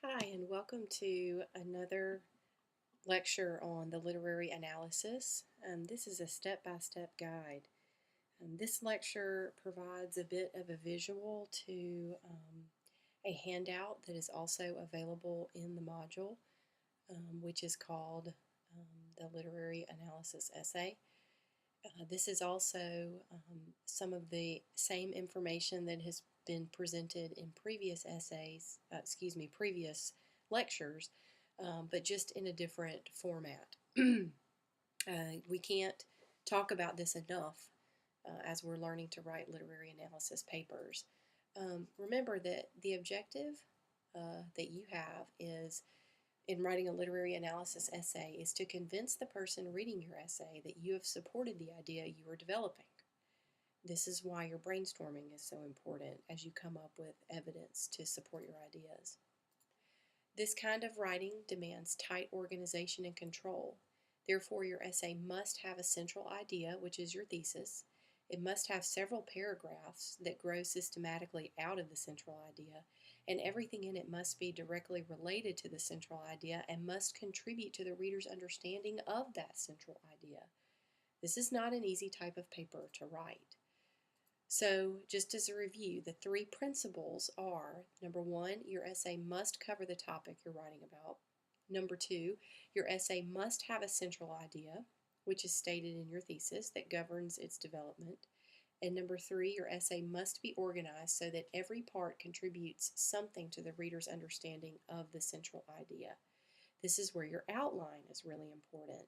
Hi, and welcome to another lecture on the literary analysis. This is a step-by-step guide. This lecture provides a bit of a visual to a handout that is also available in the module, which is called the Literary Analysis Essay. This is also some of the same information that has been presented in previous previous lectures, but just in a different format. We can't talk about this enough as we're learning to write literary analysis papers. Remember that the objective that you have is in writing a literary analysis essay is to convince the person reading your essay that you have supported the idea you are developing. This is why your brainstorming is so important as you come up with evidence to support your ideas. This kind of writing demands tight organization and control. Therefore, your essay must have a central idea, which is your thesis. It must have several paragraphs that grow systematically out of the central idea, and everything in it must be directly related to the central idea and must contribute to the reader's understanding of that central idea. This is not an easy type of paper to write. So, just as a review, the three principles are, number one, your essay must cover the topic you're writing about. Number two, your essay must have a central idea, which is stated in your thesis, that governs its development. And number three, your essay must be organized so that every part contributes something to the reader's understanding of the central idea. This is where your outline is really important.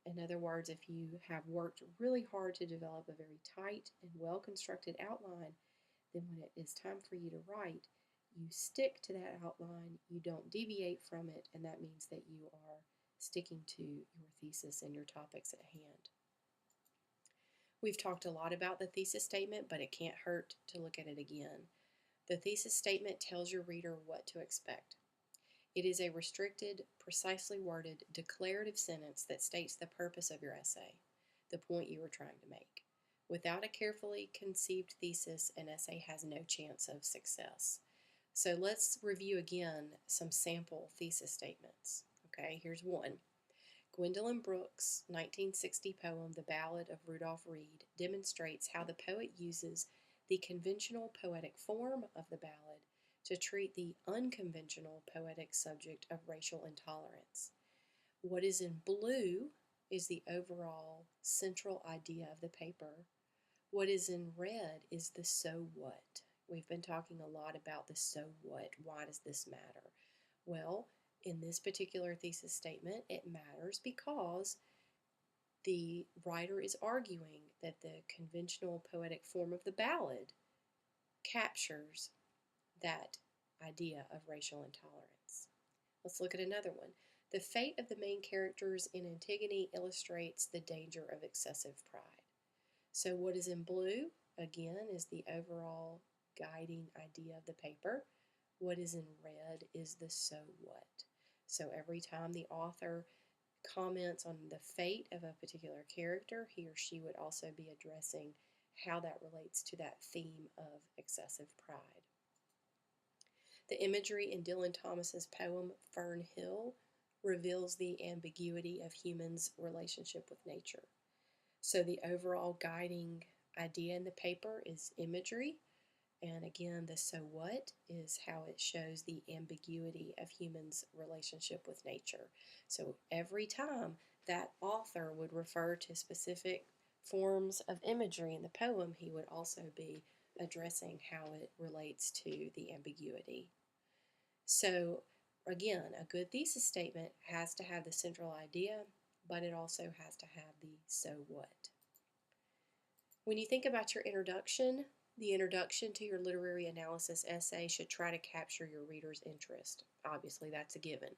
In other words, if you have worked really hard to develop a very tight and well-constructed outline, then when it is time for you to write, you stick to that outline, you don't deviate from it, and that means that you are sticking to your thesis and your topics at hand. We've talked a lot about the thesis statement, but it can't hurt to look at it again. The thesis statement tells your reader what to expect. It is a restricted, precisely worded, declarative sentence that states the purpose of your essay, the point you are trying to make. Without a carefully conceived thesis, an essay has no chance of success. So let's review again some sample thesis statements. Okay, here's one. Gwendolyn Brooks' 1960 poem, The Ballad of Rudolph Reed, demonstrates how the poet uses the conventional poetic form of the ballad to treat the unconventional poetic subject of racial intolerance. What is in blue is the overall central idea of the paper. What is in red is the so what. We've been talking a lot about the so what. Why does this matter? Well, in this particular thesis statement, it matters because the writer is arguing that the conventional poetic form of the ballad captures that idea of racial intolerance. Let's look at another one. The fate of the main characters in Antigone illustrates the danger of excessive pride. So what is in blue, again, is the overall guiding idea of the paper. What is in red is the so what. So every time the author comments on the fate of a particular character, he or she would also be addressing how that relates to that theme of excessive pride. The imagery in Dylan Thomas's poem Fern Hill reveals the ambiguity of humans' relationship with nature. So the overall guiding idea in the paper is imagery, and again, the so what is how it shows the ambiguity of humans' relationship with nature. So every time that author would refer to specific forms of imagery in the poem, he would also be addressing how it relates to the ambiguity. So again, a good thesis statement has to have the central idea, but it also has to have the so what. When you think about your introduction, the introduction to your literary analysis essay should try to capture your reader's interest. Obviously, that's a given.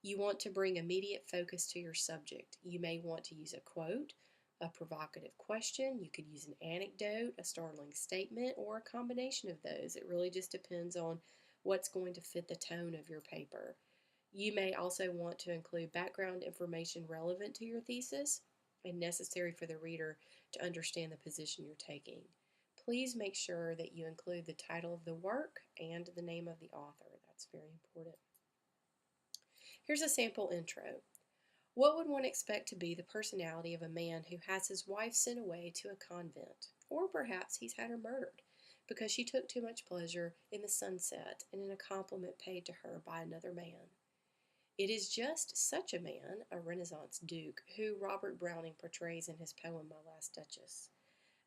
You want to bring immediate focus to your subject. You may want to use a quote, a provocative question. You could use an anecdote, a startling statement, or a combination of those. It really just depends on what's going to fit the tone of your paper. You may also want to include background information relevant to your thesis and necessary for the reader to understand the position you're taking. Please make sure that you include the title of the work and the name of the author. That's very important. Here's a sample intro. What would one expect to be the personality of a man who has his wife sent away to a convent? Or perhaps he's had her murdered because she took too much pleasure in the sunset and in a compliment paid to her by another man. It is just such a man, a Renaissance duke, who Robert Browning portrays in his poem My Last Duchess.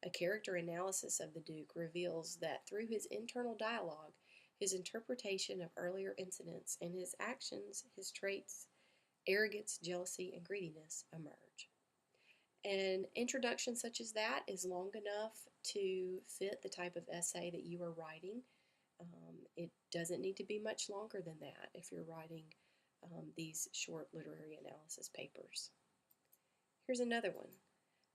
A character analysis of the Duke reveals that through his internal dialogue, his interpretation of earlier incidents, and his actions, his traits, arrogance, jealousy, and greediness emerge. An introduction such as that is long enough to fit the type of essay that you are writing. It doesn't need to be much longer than that if you're writing these short literary analysis papers. Here's another one.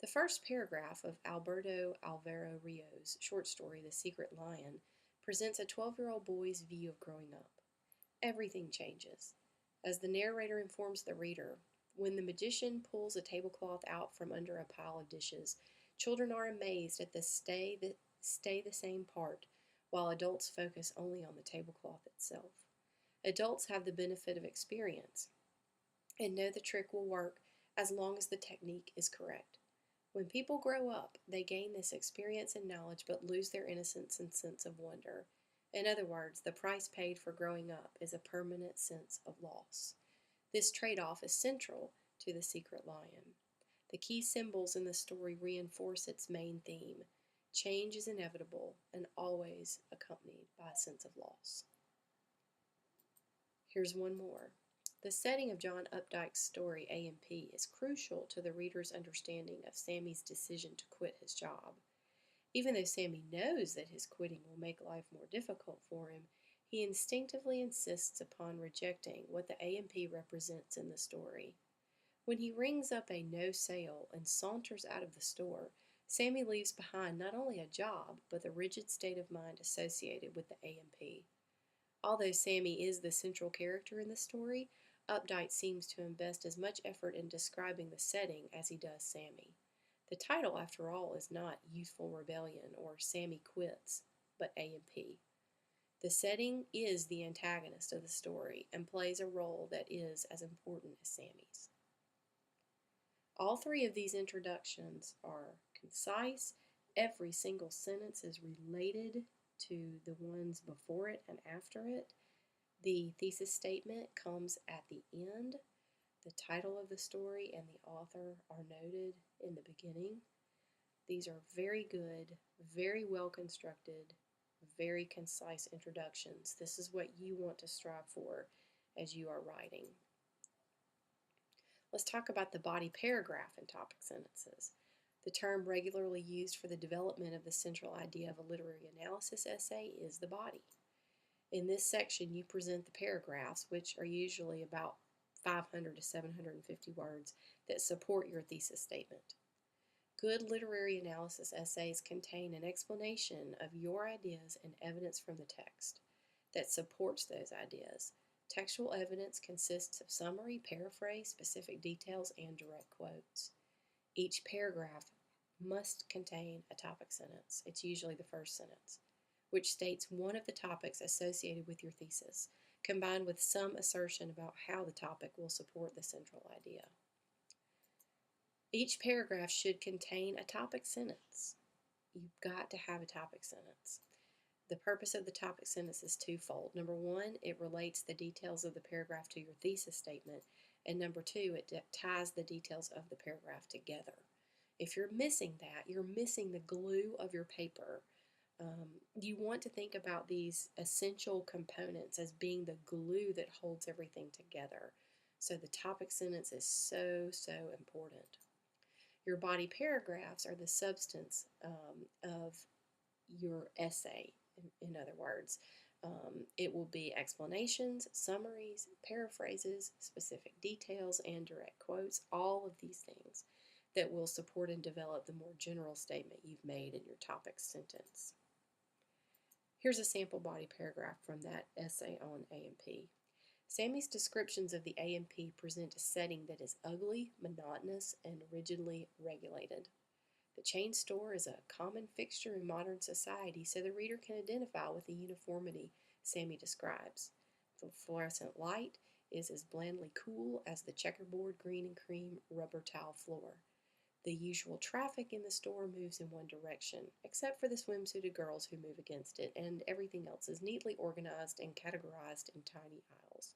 The first paragraph of Alberto Alvaro Rios' short story, The Secret Lion, presents a 12-year-old boy's view of growing up. Everything changes. As the narrator informs the reader, when the magician pulls a tablecloth out from under a pile of dishes, children are amazed at the stay the same part, while adults focus only on the tablecloth itself. Adults have the benefit of experience and know the trick will work as long as the technique is correct. When people grow up, they gain this experience and knowledge but lose their innocence and sense of wonder. In other words, the price paid for growing up is a permanent sense of loss. This trade-off is central to The Secret Lion. The key symbols in the story reinforce its main theme. Change is inevitable and always accompanied by a sense of loss. Here's one more. The setting of John Updike's story, A.M.P., is crucial to the reader's understanding of Sammy's decision to quit his job. Even though Sammy knows that his quitting will make life more difficult for him, he instinctively insists upon rejecting what the A.M.P. represents in the story. When he rings up a no sale and saunters out of the store, Sammy leaves behind not only a job, but the rigid state of mind associated with the A.M.P. Although Sammy is the central character in the story, Updike seems to invest as much effort in describing the setting as he does Sammy. The title, after all, is not Youthful Rebellion or Sammy Quits, but A.M.P. The setting is the antagonist of the story and plays a role that is as important as Sammy's. All three of these introductions are concise. Every single sentence is related to the ones before it and after it. The thesis statement comes at the end. The title of the story and the author are noted in the beginning. These are very good, very well constructed, very concise introductions. This is what you want to strive for as you are writing. Let's talk about the body paragraph in topic sentences. The term regularly used for the development of the central idea of a literary analysis essay is the body. In this section, you present the paragraphs, which are usually about 500 to 750 words, that support your thesis statement. Good literary analysis essays contain an explanation of your ideas and evidence from the text that supports those ideas. Textual evidence consists of summary, paraphrase, specific details, and direct quotes. Each paragraph must contain a topic sentence. It's usually the first sentence, which states one of the topics associated with your thesis, combined with some assertion about how the topic will support the central idea. Each paragraph should contain a topic sentence. You've got to have a topic sentence. The purpose of the topic sentence is twofold. Number one, it relates the details of the paragraph to your thesis statement, and number two, it ties the details of the paragraph together. If you're missing that, you're missing the glue of your paper. You want to think about these essential components as being the glue that holds everything together. So the topic sentence is so important. Your body paragraphs are the substance of your essay, in other words. It will be explanations, summaries, paraphrases, specific details, and direct quotes, all of these things that will support and develop the more general statement you've made in your topic sentence. Here's a sample body paragraph from that essay on A.M.P. Sammy's descriptions of the A.M.P. present a setting that is ugly, monotonous, and rigidly regulated. The chain store is a common fixture in modern society, so the reader can identify with the uniformity Sammy describes. The fluorescent light is as blandly cool as the checkerboard green and cream rubber tile floor. The usual traffic in the store moves in one direction, except for the swimsuited girls who move against it, and everything else is neatly organized and categorized in tiny aisles.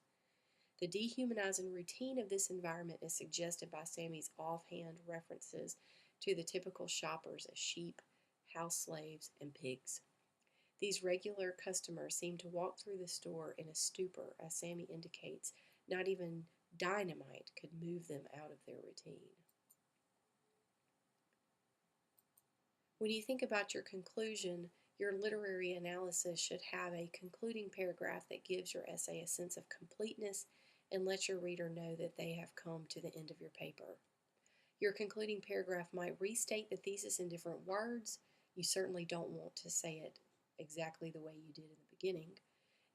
The dehumanizing routine of this environment is suggested by Sammy's offhand references to the typical shoppers as sheep, house slaves, and pigs. These regular customers seem to walk through the store in a stupor, as Sammy indicates not even dynamite could move them out of their routine. When you think about your conclusion, your literary analysis should have a concluding paragraph that gives your essay a sense of completeness and lets your reader know that they have come to the end of your paper. Your concluding paragraph might restate the thesis in different words. You certainly don't want to say it exactly the way you did in the beginning.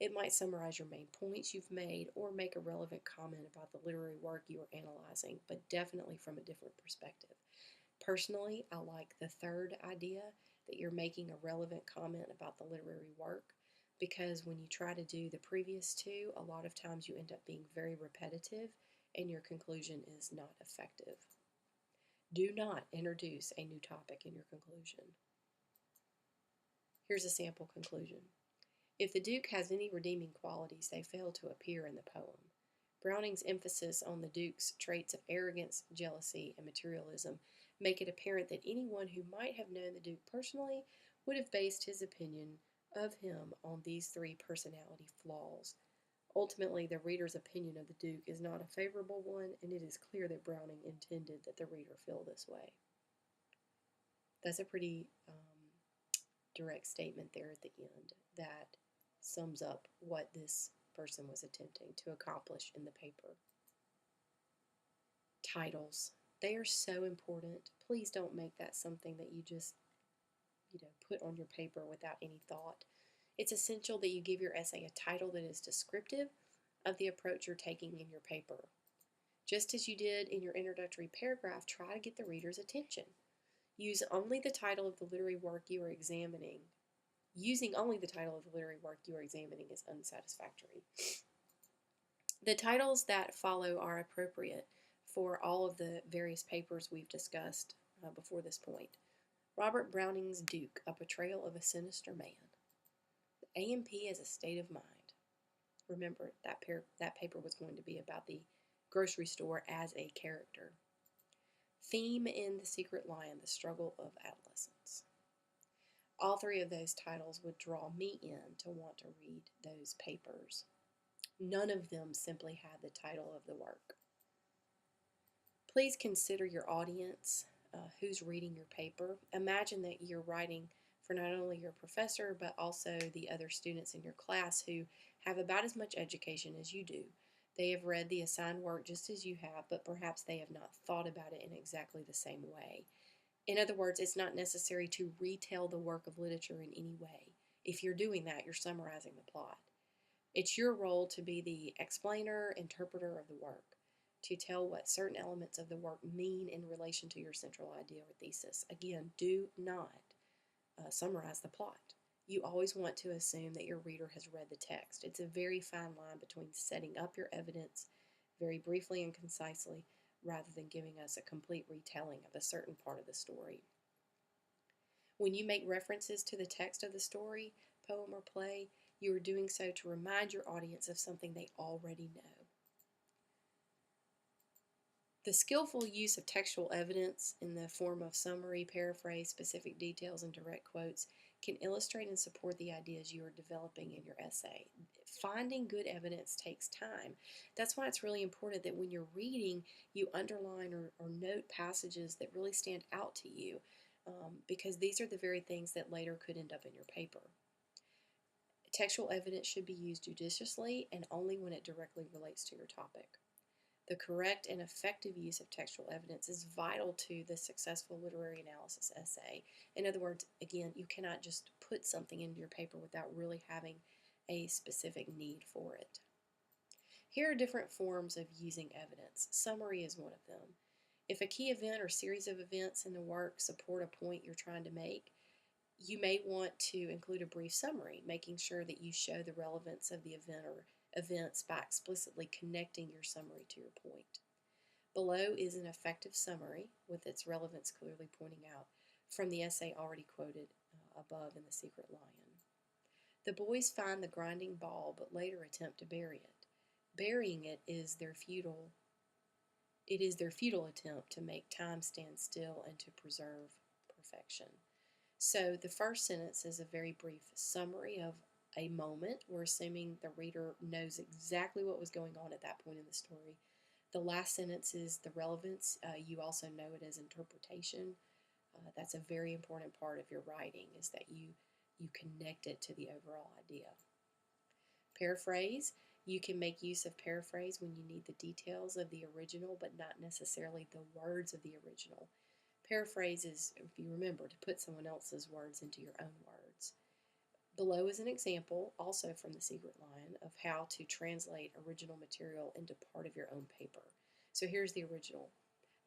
It might summarize your main points you've made or make a relevant comment about the literary work you are analyzing, but definitely from a different perspective. Personally, I like the third idea, that you're making a relevant comment about the literary work, because when you try to do the previous two, a lot of times you end up being very repetitive and your conclusion is not effective. Do not introduce a new topic in your conclusion. Here's a sample conclusion. If the Duke has any redeeming qualities, they fail to appear in the poem. Browning's emphasis on the Duke's traits of arrogance, jealousy, and materialism make it apparent that anyone who might have known the Duke personally would have based his opinion of him on these three personality flaws. Ultimately, the reader's opinion of the Duke is not a favorable one, and it is clear that Browning intended that the reader feel this way. That's a pretty direct statement there at the end that sums up what this person was attempting to accomplish in the paper. Titles. They are so important. Please don't make that something that you just, put on your paper without any thought. It's essential that you give your essay a title that is descriptive of the approach you're taking in your paper. Just as you did in your introductory paragraph, try to get the reader's attention. Use only the title of the literary work you are examining. Using only the title of the literary work you are examining is unsatisfactory. The titles that follow are appropriate for all of the various papers we've discussed before this point. Robert Browning's Duke, A Portrayal of a Sinister Man. The A.M.P. as a State of Mind. Remember, that paper was going to be about the grocery store as a character. Theme in The Secret Lion, The Struggle of Adolescence. All three of those titles would draw me in to want to read those papers. None of them simply had the title of the work. Please consider your audience, who's reading your paper. Imagine that you're writing for not only your professor, but also the other students in your class who have about as much education as you do. They have read the assigned work just as you have, but perhaps they have not thought about it in exactly the same way. In other words, it's not necessary to retell the work of literature in any way. If you're doing that, you're summarizing the plot. It's your role to be the explainer, interpreter of the work, to tell what certain elements of the work mean in relation to your central idea or thesis. Again, do not summarize the plot. You always want to assume that your reader has read the text. It's a very fine line between setting up your evidence very briefly and concisely rather than giving us a complete retelling of a certain part of the story. When you make references to the text of the story, poem, or play, you are doing so to remind your audience of something they already know. The skillful use of textual evidence in the form of summary, paraphrase, specific details, and direct quotes can illustrate and support the ideas you are developing in your essay. Finding good evidence takes time. That's why it's really important that when you're reading, you underline or note passages that really stand out to you, because these are the very things that later could end up in your paper. Textual evidence should be used judiciously and only when it directly relates to your topic. The correct and effective use of textual evidence is vital to the successful literary analysis essay. In other words, again, you cannot just put something into your paper without really having a specific need for it. Here are different forms of using evidence. Summary is one of them. If a key event or series of events in the work support a point you're trying to make, You may want to include a brief summary, making sure that you show the relevance of the event or events by explicitly connecting your summary to your point. Below is an effective summary with its relevance clearly pointing out from the essay already quoted above in The Secret Lion. The boys find the grinding ball but later attempt to bury it. Burying it is their futile attempt to make time stand still and to preserve perfection. So the first sentence is a very brief summary of a moment. We're assuming the reader knows exactly what was going on at that point in the story. The last sentence is the relevance. You also know it as interpretation. That's a very important part of your writing, is that you connect it to the overall idea. Paraphrase. You can make use of paraphrase when you need the details of the original, but not necessarily the words of the original. Paraphrase is, if you remember, to put someone else's words into your own words. Below is an example, also from The Secret Lion, of how to translate original material into part of your own paper. So here's the original.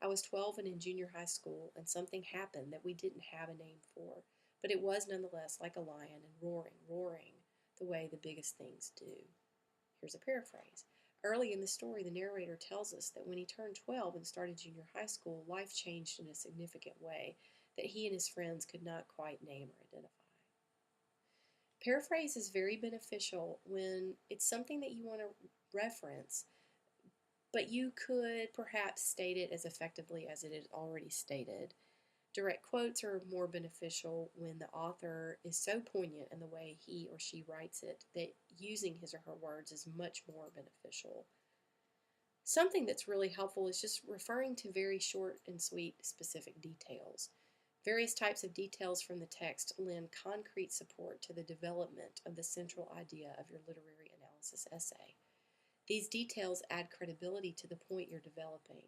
I was 12 and in junior high school, and something happened that we didn't have a name for, but it was nonetheless like a lion and roaring, the way the biggest things do. Here's a paraphrase. Early in the story, the narrator tells us that when he turned 12 and started junior high school, life changed in a significant way that he and his friends could not quite name or identify. Paraphrase is very beneficial when it's something that you want to reference, but you could perhaps state it as effectively as it is already stated. Direct quotes are more beneficial when the author is so poignant in the way he or she writes it that using his or her words is much more beneficial. Something that's really helpful is just referring to very short and sweet specific details. Various types of details from the text lend concrete support to the development of the central idea of your literary analysis essay. These details add credibility to the point you're developing.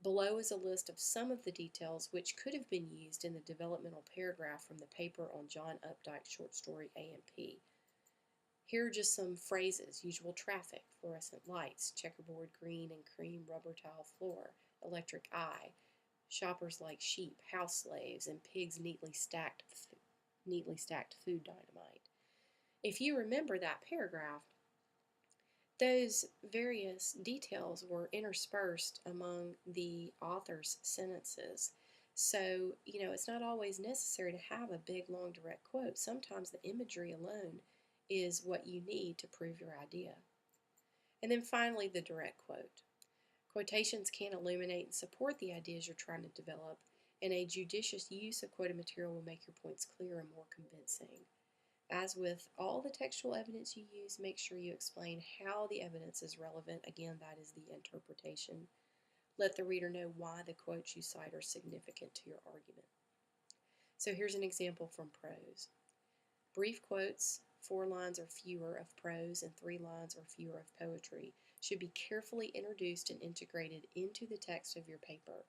Below is a list of some of the details which could have been used in the developmental paragraph from the paper on John Updike's short story A&P. Here are just some phrases: usual traffic, fluorescent lights, checkerboard green and cream rubber tile floor, electric eye, shoppers like sheep, house slaves, and pigs neatly stacked food dynamite. If you remember that paragraph, those various details were interspersed among the author's sentences. So, it's not always necessary to have a big, long, direct quote. Sometimes the imagery alone is what you need to prove your idea. And then finally, the direct quote. Quotations can illuminate and support the ideas you're trying to develop, and a judicious use of quoted material will make your points clearer and more convincing. As with all the textual evidence you use, make sure you explain how the evidence is relevant. Again, that is the interpretation. Let the reader know why the quotes you cite are significant to your argument. So here's an example from prose. Brief quotes, 4 lines or fewer of prose and 3 lines or fewer of poetry, should be carefully introduced and integrated into the text of your paper.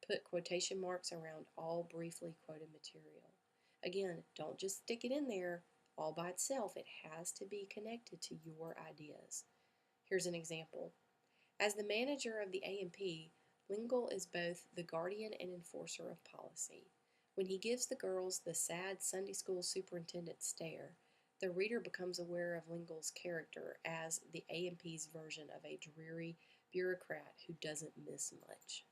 Put quotation marks around all briefly quoted material. Again, don't just stick it in there all by itself. It has to be connected to your ideas. Here's an example. As the manager of the A&P, Lingle is both the guardian and enforcer of policy. When he gives the girls the sad Sunday school superintendent stare, the reader becomes aware of Lingle's character as the A&P's version of a dreary bureaucrat who doesn't miss much.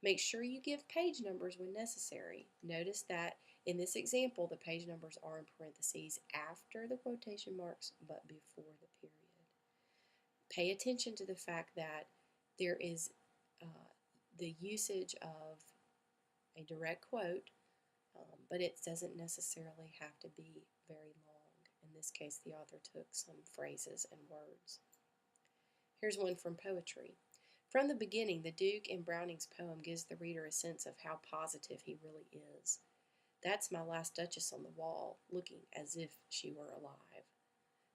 Make sure you give page numbers when necessary. Notice that in this example, the page numbers are in parentheses after the quotation marks, but before the period. Pay attention to the fact that there is the usage of a direct quote, but it doesn't necessarily have to be very long. In this case, the author took some phrases and words. Here's one from poetry. From the beginning, the Duke in Browning's poem gives the reader a sense of how positive he really is. That's my last Duchess on the wall, looking as if she were alive.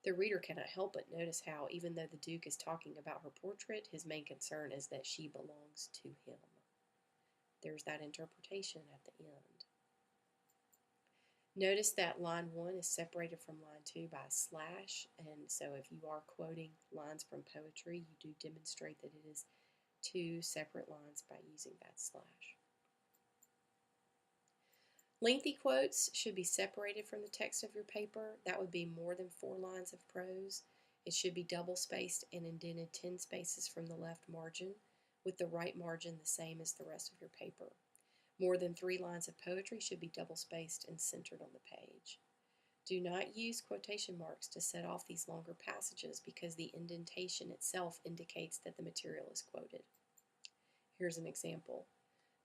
The reader cannot help but notice how, even though the Duke is talking about her portrait, his main concern is that she belongs to him. There's that interpretation at the end. Notice that line 1 is separated from line 2 by a slash, and so if you are quoting lines from poetry, you do demonstrate that it is 2 separate lines by using that slash. Lengthy quotes should be separated from the text of your paper. That would be more than 4 lines of prose. It should be double spaced and indented 10 spaces from the left margin, with the right margin the same as the rest of your paper. More than 3 lines of poetry should be double spaced and centered on the page. Do not use quotation marks to set off these longer passages because the indentation itself indicates that the material is quoted. Here's an example.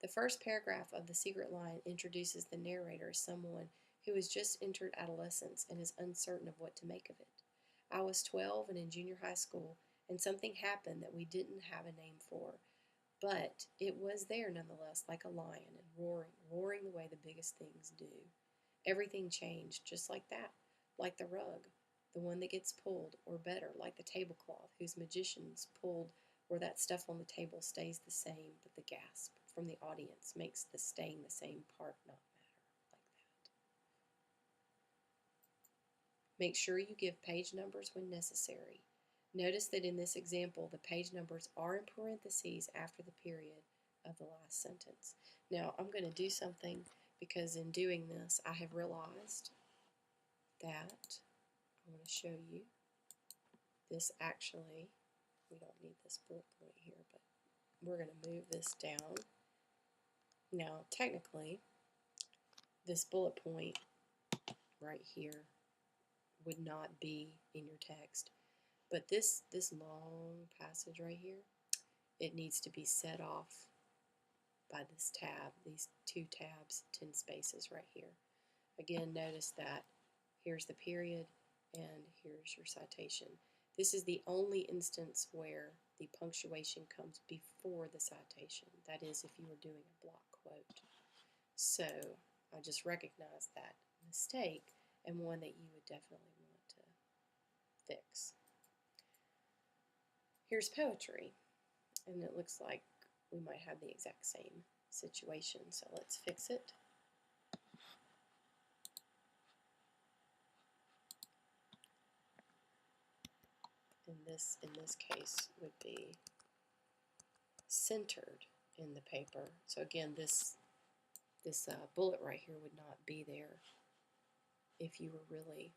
The first paragraph of The Secret Line introduces the narrator as someone who has just entered adolescence and is uncertain of what to make of it. I was 12 and in junior high school, and something happened that we didn't have a name for, but it was there nonetheless, like a lion, and roaring the way the biggest things do. Everything changed just like that, like the rug, the one that gets pulled, or better, like the tablecloth, whose magicians pulled where that stuff on the table stays the same, but the gasp from the audience makes the staying the same part not matter, like that. Make sure you give page numbers when necessary. Notice that in this example, the page numbers are in parentheses after the period of the last sentence. Now, I'm going to do something because in doing this, I have realized that I want to show you this actually, we don't need this bullet point here, but we're going to move this down. Now, technically, this bullet point right here would not be in your text, but this long passage right here, it needs to be set off by this tab, these 2 tabs, 10 spaces right here. Again, notice that here's the period and here's your citation. This is the only instance where the punctuation comes before the citation. That is, if you were doing a block quote. So I just recognized that mistake and one that you would definitely want to fix. Here's poetry, and it looks like we might have the exact same situation, so let's fix it. In this case would be centered in the paper. So again, this bullet right here would not be there if you were really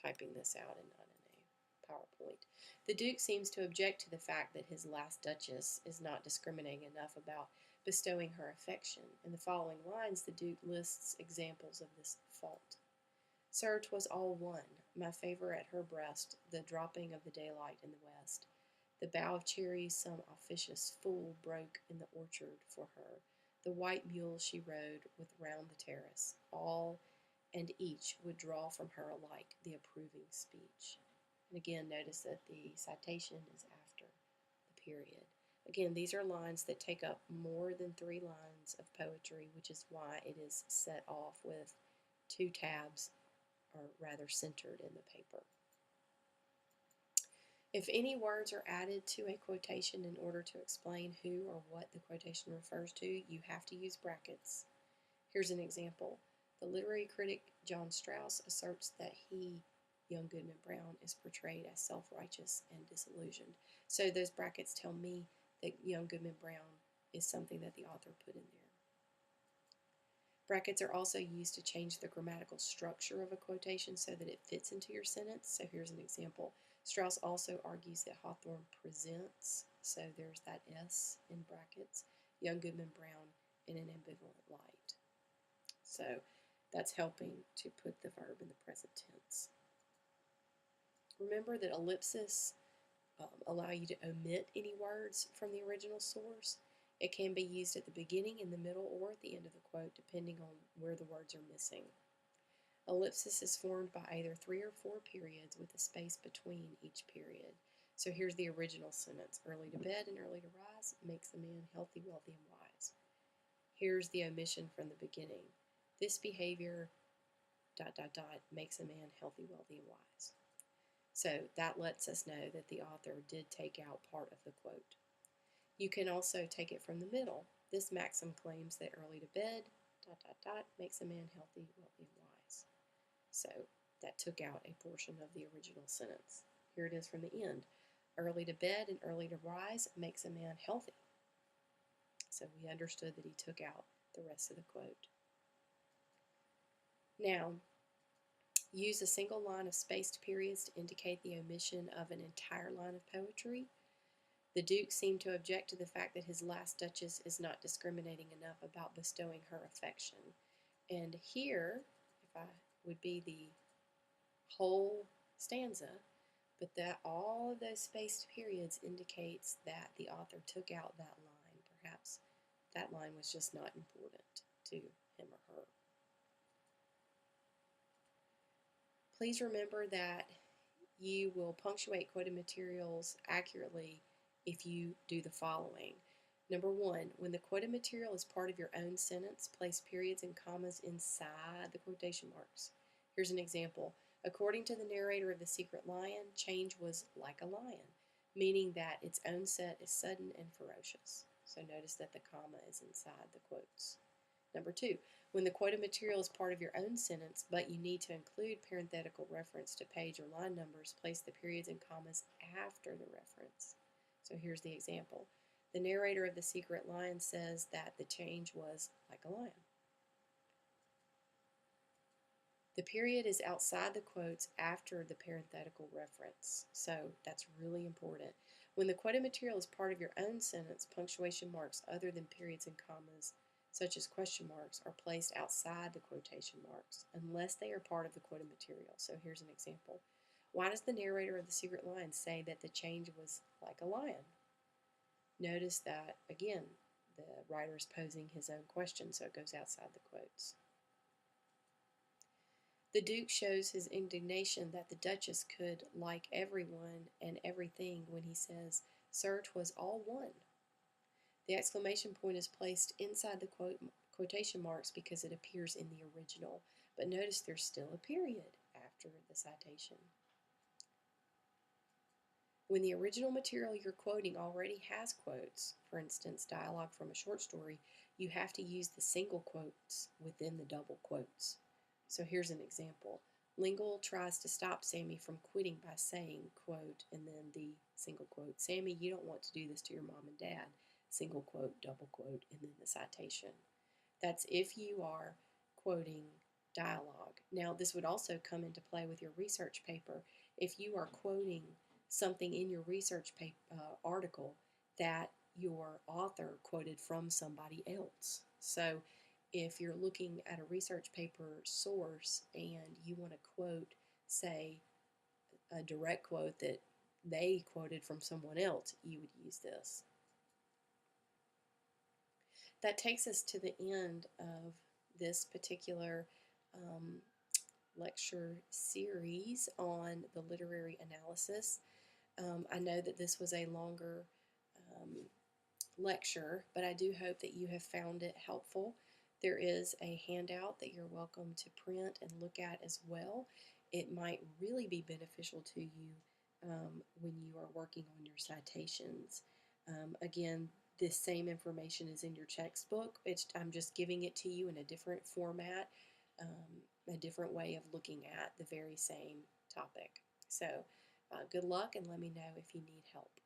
typing this out and not in a PowerPoint. The Duke seems to object to the fact that his last Duchess is not discriminating enough about bestowing her affection. In the following lines, the Duke lists examples of this fault. Sir, 'twas all one, my favor at her breast, the dropping of the daylight in the west. The bough of cherries some officious fool broke in the orchard for her. The white mule she rode with round the terrace, all and each would draw from her alike the approving speech. And again, notice that the citation is after the period. Again, these are lines that take up more than 3 lines of poetry, which is why it is set off with 2 tabs, or rather centered in the paper. If any words are added to a quotation in order to explain who or what the quotation refers to, you have to use brackets. Here's an example. The literary critic John Strauss asserts that he, young Goodman Brown, is portrayed as self-righteous and disillusioned. So those brackets tell me that young Goodman Brown is something that the author put in there. Brackets are also used to change the grammatical structure of a quotation so that it fits into your sentence. So here's an example. Strauss also argues that Hawthorne presents, so there's that S in brackets, young Goodman Brown in an ambivalent light. So that's helping to put the verb in the present tense. Remember that ellipses allow you to omit any words from the original source. It can be used at the beginning, in the middle, or at the end of the quote, depending on where the words are missing. Ellipsis is formed by either 3 or 4 periods with a space between each period. So here's the original sentence. Early to bed and early to rise makes a man healthy, wealthy, and wise. Here's the omission from the beginning. This behavior, ... makes a man healthy, wealthy, and wise. So that lets us know that the author did take out part of the quote. You can also take it from the middle. This maxim claims that early to bed, ... makes a man healthy, wealthy, and wise. So that took out a portion of the original sentence. Here it is from the end. Early to bed and early to rise makes a man healthy. So we understood that he took out the rest of the quote. Now, use a single line of spaced periods to indicate the omission of an entire line of poetry. The Duke seemed to object to the fact that his last Duchess is not discriminating enough about bestowing her affection. And here, if I would be the whole stanza, but that all of those spaced periods indicates that the author took out that line. Perhaps that line was just not important to him or her. Please remember that you will punctuate quoted materials accurately if you do the following. Number one, when the quoted material is part of your own sentence, place periods and commas inside the quotation marks. Here's an example. According to the narrator of The Secret Lion, change was like a lion, meaning that its onset is sudden and ferocious. So notice that the comma is inside the quotes. Number two, when the quoted material is part of your own sentence, but you need to include parenthetical reference to page or line numbers, place the periods and commas after the reference. So here's the example. The narrator of The Secret Lion says that the change was like a lion. The period is outside the quotes after the parenthetical reference, so that's really important. When the quoted material is part of your own sentence, punctuation marks other than periods and commas, such as question marks, are placed outside the quotation marks unless they are part of the quoted material. So here's an example. Why does the narrator of The Secret Lion say that the change was like a lion? Notice that, again, the writer is posing his own question, so it goes outside the quotes. The Duke shows his indignation that the Duchess could like everyone and everything when he says, "Sir, 'twas all one." The exclamation point is placed inside the quotation marks because it appears in the original, but notice there's still a period after the citation. When the original material you're quoting already has quotes, for instance, dialogue from a short story, you have to use the single quotes within the double quotes. So here's an example. Lingle tries to stop Sammy from quitting by saying, quote, and then the single quote, "Sammy, you don't want to do this to your mom and dad," single quote, double quote, and then the citation. That's if you are quoting dialogue. Now, this would also come into play with your research paper. If you are quoting something in your research article that your author quoted from somebody else. So if you're looking at a research paper source and you want to quote, say, a direct quote that they quoted from someone else, you would use this. That takes us to the end of this particular lecture series on the literary analysis. I know that this was a longer lecture, but I do hope that you have found it helpful. There is a handout that you're welcome to print and look at as well. It might really be beneficial to you when you are working on your citations. Again, this same information is in your textbook. I'm just giving it to you in a different format, a different way of looking at the very same topic. So good luck, and let me know if you need help.